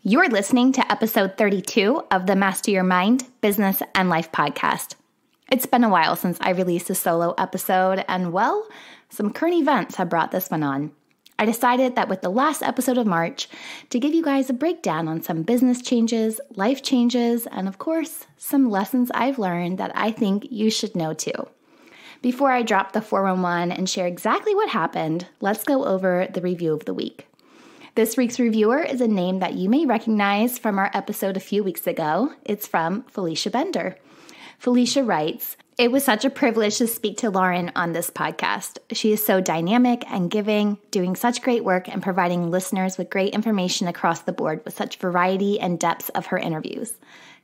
You're listening to episode 32 of the Master Your Mind, Business, and Life podcast. It's been a while since I released a solo episode, and well, some current events have brought this one on. I decided that with the last episode of March to give you guys a breakdown on some business changes, life changes, and of course, some lessons I've learned that I think you should know too. Before I drop the 411 and share exactly what happened, let's go over the review of the week. This week's reviewer is a name that you may recognize from our episode a few weeks ago. It's from Felicia Bender. Felicia writes, "It was such a privilege to speak to Lauren on this podcast. She is so dynamic and giving, doing such great work and providing listeners with great information across the board with such variety and depth of her interviews.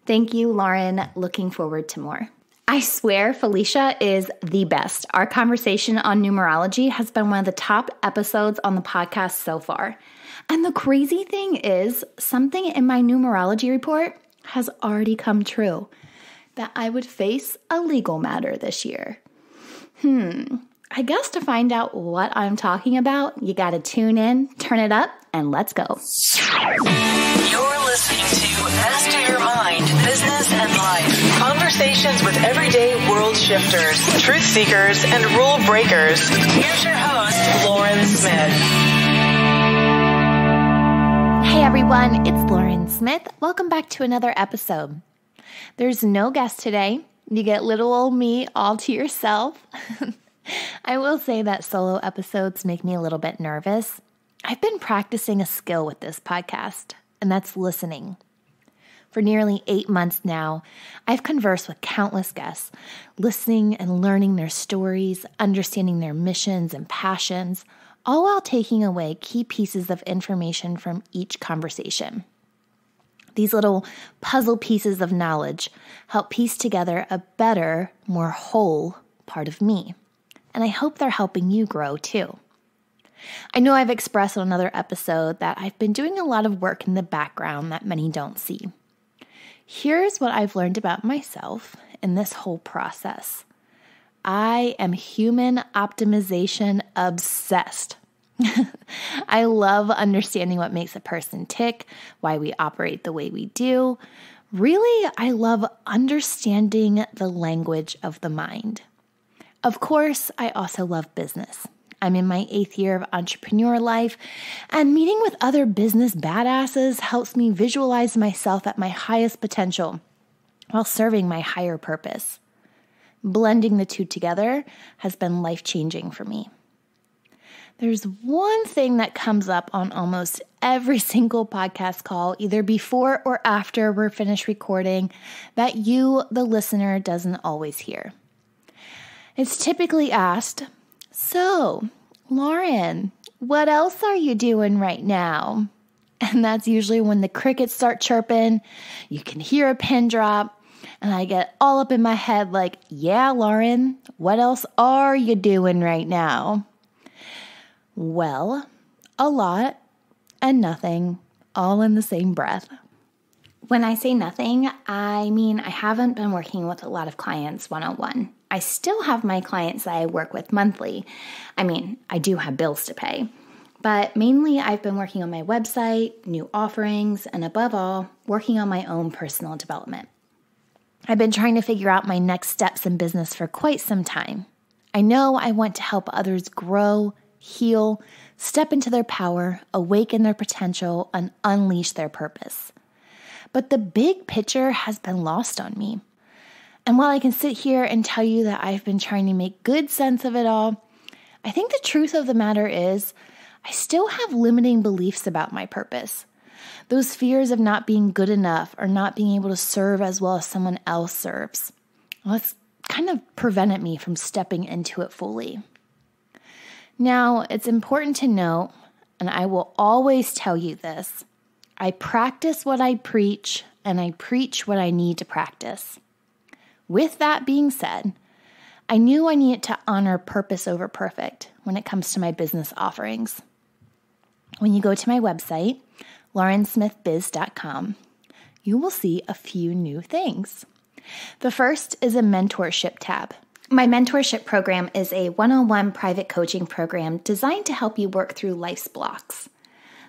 Thank you, Lauren. Looking forward to more." I swear Felicia is the best. Our conversation on numerology has been one of the top episodes on the podcast so far. And the crazy thing is, something in my numerology report has already come true, that I would face a legal matter this year. I guess to find out what I'm talking about, you gotta tune in, turn it up, and let's go. You're listening to Master Your Mind, Business and Life. Conversations with everyday world shifters, truth seekers, and rule breakers. Here's your host, Lauren Smith. Hey everyone, it's Lauren Smith. Welcome back to another episode. There's no guest today. You get little old me all to yourself. I will say that solo episodes make me a little bit nervous. I've been practicing a skill with this podcast, and that's listening. For nearly 8 months now, I've conversed with countless guests, listening and learning their stories, understanding their missions and passions, all while taking away key pieces of information from each conversation. These little puzzle pieces of knowledge help piece together a better, more whole part of me. And I hope they're helping you grow too. I know I've expressed on another episode that I've been doing a lot of work in the background that many don't see. Here's what I've learned about myself in this whole process. I am human optimization obsessed. I love understanding what makes a person tick, why we operate the way we do. Really, I love understanding the language of the mind. Of course, I also love business. I'm in my 8th year of entrepreneur life, and meeting with other business badasses helps me visualize myself at my highest potential while serving my higher purpose. Blending the two together has been life-changing for me. There's one thing that comes up on almost every single podcast call, either before or after we're finished recording, that you, the listener, doesn't always hear. It's typically asked, "So, Lauren, what else are you doing right now?" And that's usually when the crickets start chirping, you can hear a pin drop, and I get all up in my head like, "Yeah, Lauren, what else are you doing right now?" Well, a lot and nothing, all in the same breath. When I say nothing, I mean I haven't been working with a lot of clients one-on-one. I still have my clients that I work with monthly. I mean, I do have bills to pay. But mainly I've been working on my website, new offerings, and above all, working on my own personal development. I've been trying to figure out my next steps in business for quite some time. I know I want to help others grow, heal, step into their power, awaken their potential, and unleash their purpose. But the big picture has been lost on me. And while I can sit here and tell you that I've been trying to make good sense of it all, I think the truth of the matter is I still have limiting beliefs about my purpose. Those fears of not being good enough or not being able to serve as well as someone else serves. Well, it's kind of prevented me from stepping into it fully. Now, it's important to note, and I will always tell you this, I practice what I preach, and I preach what I need to practice. With that being said, I knew I needed to honor purpose over perfect when it comes to my business offerings. When you go to my website, laurensmithbiz.com, you will see a few new things. The first is a mentorship tab. My mentorship program is a one-on-one private coaching program designed to help you work through life's blocks.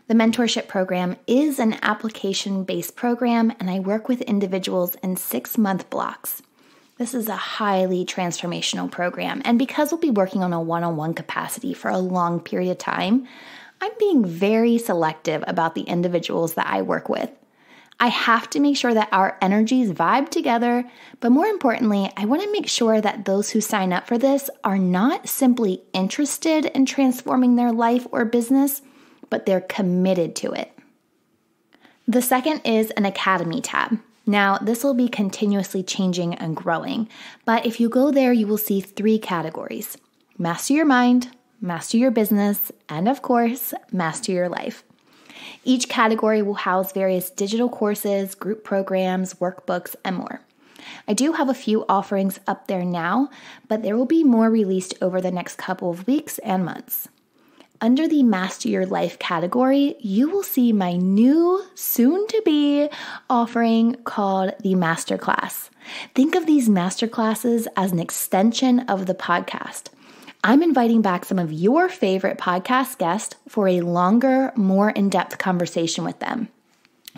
The mentorship program is an application-based program, and I work with individuals in 6-month blocks. This is a highly transformational program, and because we'll be working on a one-on-one capacity for a long period of time, I'm being very selective about the individuals that I work with. I have to make sure that our energies vibe together, but more importantly, I want to make sure that those who sign up for this are not simply interested in transforming their life or business, but they're committed to it. The second is an Academy tab. Now, this will be continuously changing and growing, but if you go there, you will see 3 categories: master your mind, master your business, and of course, master your life. Each category will house various digital courses, group programs, workbooks, and more. I do have a few offerings up there now, but there will be more released over the next couple of weeks and months. Under the Master Your Life category, you will see my new, soon-to-be offering called the Masterclass. Think of these masterclasses as an extension of the podcast. I'm inviting back some of your favorite podcast guests for a longer, more in-depth conversation with them.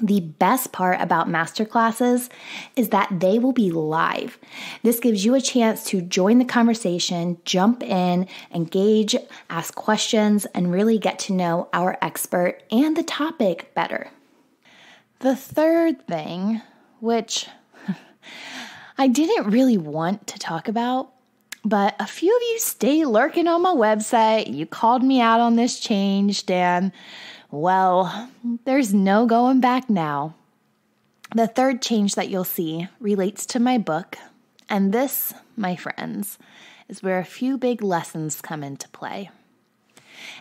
The best part about masterclasses is that they will be live. This gives you a chance to join the conversation, jump in, engage, ask questions, and really get to know our expert and the topic better. The third thing, which I didn't really want to talk about, but a few of you stay lurking on my website. You called me out on this change, Dan. Well, there's no going back now. The third change that you'll see relates to my book, and this, my friends, is where a few big lessons come into play.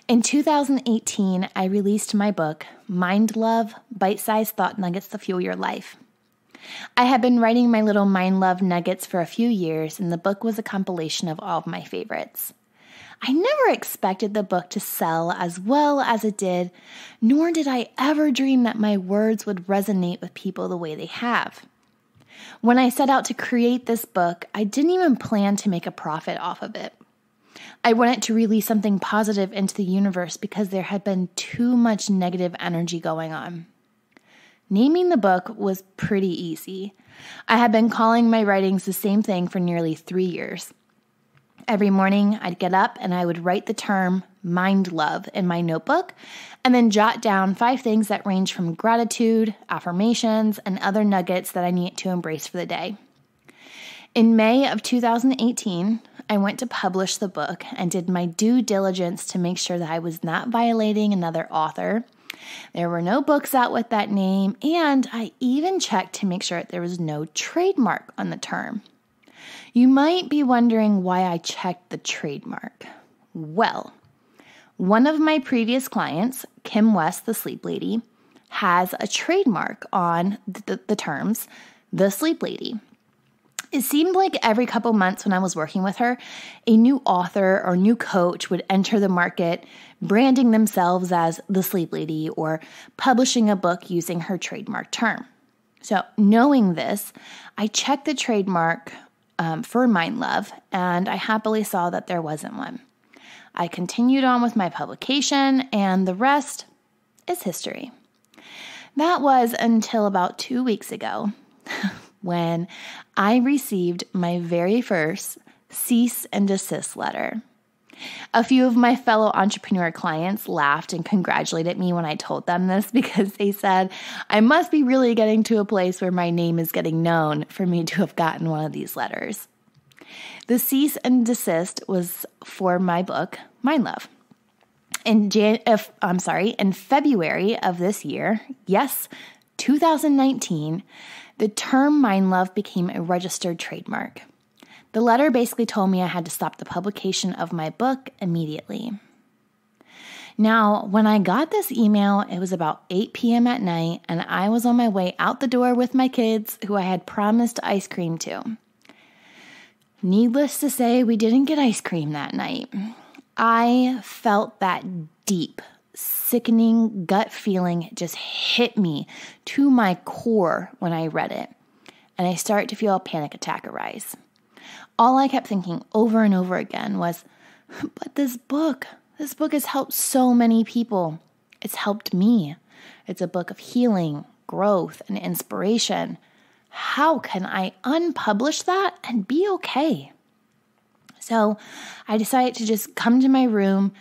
In 2018, I released my book, Mind Love, Bite-Sized Thought Nuggets to Fuel Your Life. I had been writing my little Mind Love nuggets for a few years, and the book was a compilation of all of my favorites. I never expected the book to sell as well as it did, nor did I ever dream that my words would resonate with people the way they have. When I set out to create this book, I didn't even plan to make a profit off of it. I wanted to release something positive into the universe because there had been too much negative energy going on. Naming the book was pretty easy. I had been calling my writings the same thing for nearly 3 years. Every morning, I'd get up and I would write the term mind love in my notebook and then jot down 5 things that range from gratitude, affirmations, and other nuggets that I needed to embrace for the day. In May of 2018, I went to publish the book and did my due diligence to make sure that I was not violating another author. There were no books out with that name, and I even checked to make sure that there was no trademark on the term. You might be wondering why I checked the trademark. Well, one of my previous clients, Kim West, the Sleep Lady, has a trademark on the terms, the Sleep Lady. It seemed like every couple months when I was working with her, a new author or new coach would enter the market, branding themselves as the Sleep Lady or publishing a book using her trademark term. So knowing this, I checked the trademark for Mind Love, and I happily saw that there wasn't one. I continued on with my publication, and the rest is history. That was until about 2 weeks ago when I received my very first cease and desist letter. A few of my fellow entrepreneur clients laughed and congratulated me when I told them this because they said, I must be really getting to a place where my name is getting known for me to have gotten one of these letters. The cease and desist was for my book, Mind Love. In February of this year, yes, 2019, the term Mind Love became a registered trademark. The letter basically told me I had to stop the publication of my book immediately. Now, when I got this email, it was about 8 p.m. at night, and I was on my way out the door with my kids, who I had promised ice cream to. Needless to say, we didn't get ice cream that night. I felt that deep, sickening gut feeling just hit me to my core when I read it, and I started to feel a panic attack arise. All I kept thinking over and over again was, but this book has helped so many people. It's helped me. It's a book of healing, growth, and inspiration. How can I unpublish that and be okay? So I decided to just come to my room,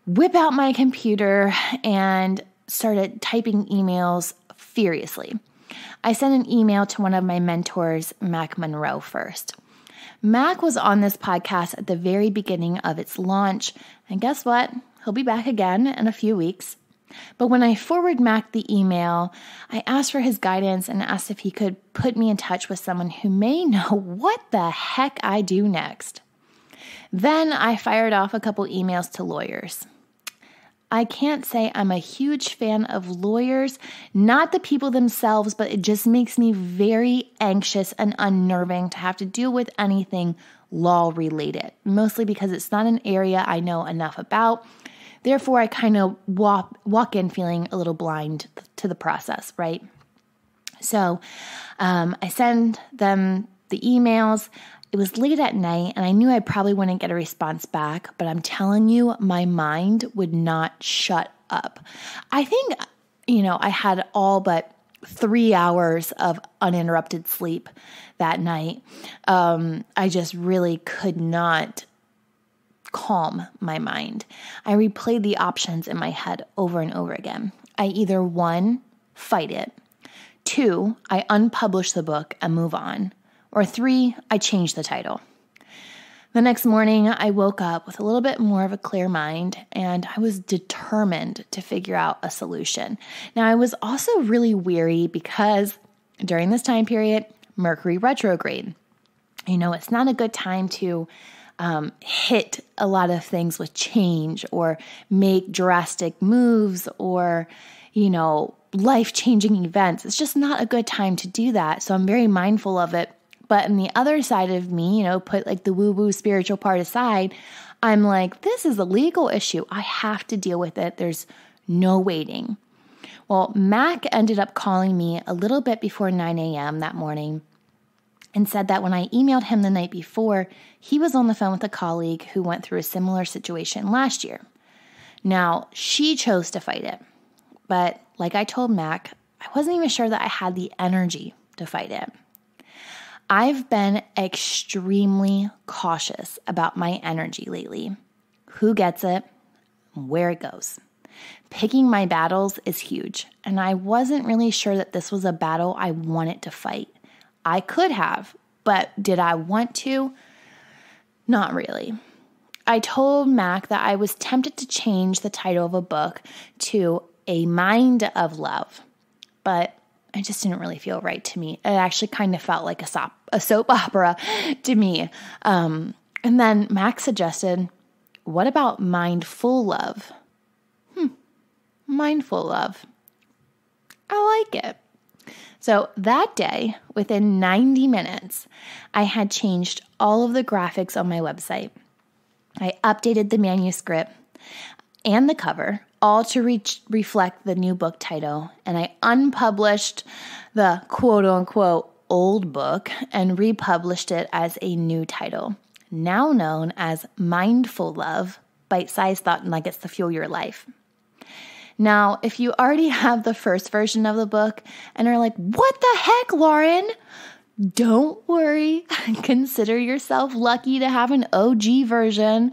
whip out my computer, and started typing emails furiously. I sent an email to one of my mentors, Mac Monroe, first. Mac was on this podcast at the very beginning of its launch, and guess what? He'll be back again in a few weeks. But when I forwarded Mac the email, I asked for his guidance and asked if he could put me in touch with someone who may know what the heck I do next. Then I fired off a couple emails to lawyers. I can't say I'm a huge fan of lawyers, not the people themselves, but it just makes me very anxious and unnerving to have to deal with anything law related, mostly because it's not an area I know enough about. Therefore, I kind of walk in feeling a little blind to the process, right? So I send them the emails. It was late at night, and I knew I probably wouldn't get a response back, but I'm telling you, my mind would not shut up. I think, I had all but 3 hours of uninterrupted sleep that night. I just really could not calm my mind. I replayed the options in my head over and over again. I either 1, fight it, 2, I unpublish the book and move on, or 3, I change the title. The next morning, I woke up with a little bit more of a clear mind, and I was determined to figure out a solution. Now, I was also really weary because during this time period, Mercury retrograde. It's not a good time to hit a lot of things with change or make drastic moves or, life-changing events. It's just not a good time to do that. So I'm very mindful of it. But on the other side of me, put like the woo-woo spiritual part aside, I'm like, this is a legal issue. I have to deal with it. There's no waiting. Well, Mac ended up calling me a little bit before 9 a.m. that morning and said that when I emailed him the night before, he was on the phone with a colleague who went through a similar situation last year. Now, she chose to fight it. But like I told Mac, I wasn't even sure that I had the energy to fight it. I've been extremely cautious about my energy lately. Who gets it? Where it goes. Picking my battles is huge, and I wasn't really sure that this was a battle I wanted to fight. I could have, but did I want to? Not really. I told Mac that I was tempted to change the title of a book to A Mind of Love, but it just didn't really feel right to me. It actually kind of felt like a soap opera to me. And then Max suggested, what about Mindful Love? Mindful Love. I like it. So that day, within 90 minutes, I had changed all of the graphics on my website. I updated the manuscript and the cover, all to reflect the new book title, and I unpublished the quote-unquote old book and republished it as a new title, now known as Mindful Love, Bite-Sized Thought Nuggets to Fuel Your Life. Now, if you already have the first version of the book and are like, what the heck, Lauren? Don't worry. Consider yourself lucky to have an OG version.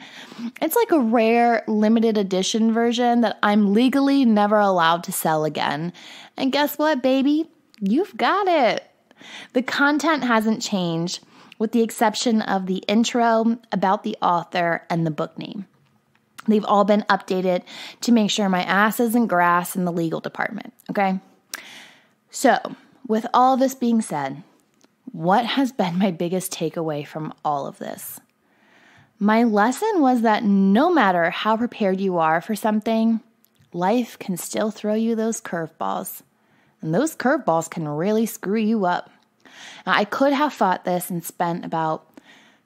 It's like a rare limited edition version that I'm legally never allowed to sell again. And guess what, baby? You've got it. The content hasn't changed with the exception of the intro, about the author, and the book name. They've all been updated to make sure my ass isn't grass in the legal department, okay? So, with all this being said, what has been my biggest takeaway from all of this? My lesson was that no matter how prepared you are for something, life can still throw you those curveballs. And those curveballs can really screw you up. Now, I could have fought this and spent about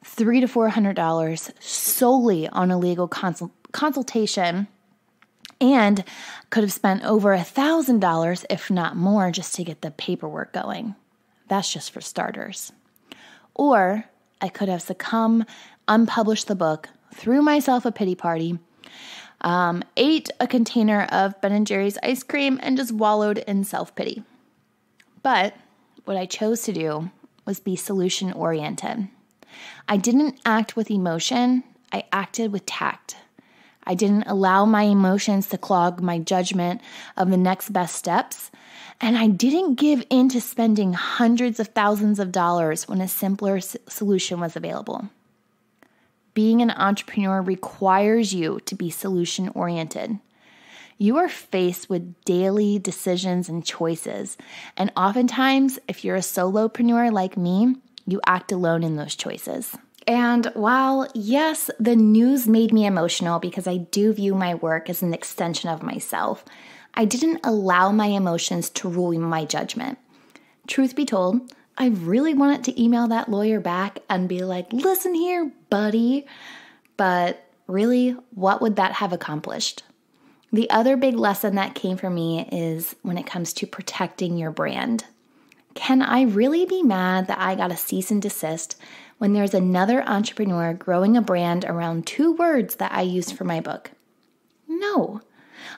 $300 to $400 solely on a legal consultation, and could have spent over $1,000, if not more, just to get the paperwork going. That's just for starters. Or I could have succumbed, unpublished the book, threw myself a pity party, ate a container of Ben & Jerry's ice cream, and just wallowed in self-pity. But what I chose to do was be solution-oriented. I didn't act with emotion, I acted with tact. I didn't allow my emotions to clog my judgment of the next best steps, and I didn't give in to spending hundreds of thousands of dollars when a simpler solution was available. Being an entrepreneur requires you to be solution-oriented. You are faced with daily decisions and choices, and oftentimes, if you're a solopreneur like me, you act alone in those choices. And while, yes, the news made me emotional because I do view my work as an extension of myself, I didn't allow my emotions to rule my judgment. Truth be told, I really wanted to email that lawyer back and be like, listen here, buddy. But really, what would that have accomplished? The other big lesson that came for me is when it comes to protecting your brand. Can I really be mad that I got a cease and desist when there's another entrepreneur growing a brand around 2 words that I used for my book? No.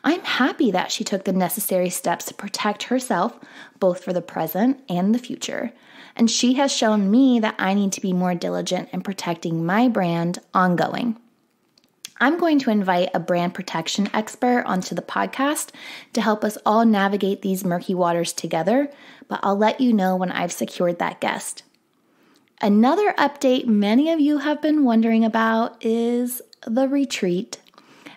I'm happy that she took the necessary steps to protect herself, both for the present and the future. And she has shown me that I need to be more diligent in protecting my brand ongoing. I'm going to invite a brand protection expert onto the podcast to help us all navigate these murky waters together, but I'll let you know when I've secured that guest. Another update many of you have been wondering about is the retreat.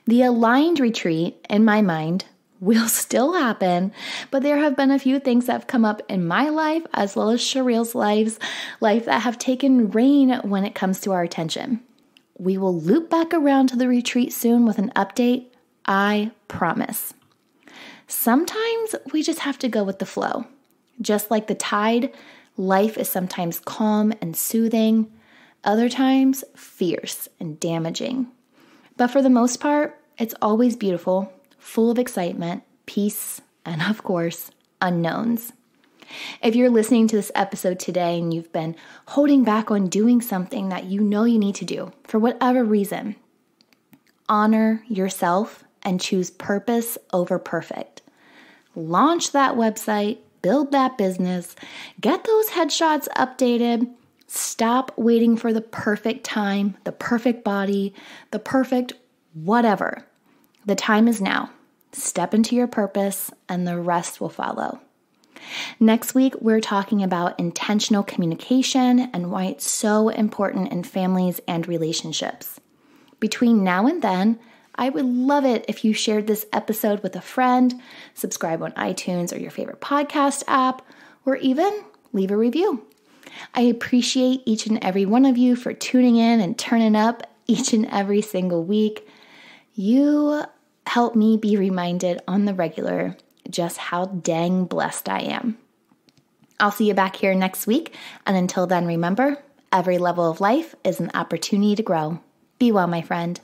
The Aligned retreat, in my mind, will still happen, but there have been a few things that have come up in my life as well as Sheril's life that have taken reign when it comes to our attention. We will loop back around to the retreat soon with an update, I promise. Sometimes we just have to go with the flow. Just like the tide, life is sometimes calm and soothing, other times fierce and damaging. But for the most part, it's always beautiful, full of excitement, peace, and of course, unknowns. If you're listening to this episode today and you've been holding back on doing something that you know you need to do for whatever reason, honor yourself and choose purpose over perfect. Launch that website, build that business, get those headshots updated. Stop waiting for the perfect time, the perfect body, the perfect whatever. The time is now. Step into your purpose and the rest will follow. Next week, we're talking about intentional communication and why it's so important in families and relationships. Between now and then, I would love it if you shared this episode with a friend, subscribe on iTunes or your favorite podcast app, or even leave a review. I appreciate each and every one of you for tuning in and turning up each and every single week. You help me be reminded on the regular just how dang blessed I am. I'll see you back here next week, and until then, remember, every level of life is an opportunity to grow. Be well, my friend.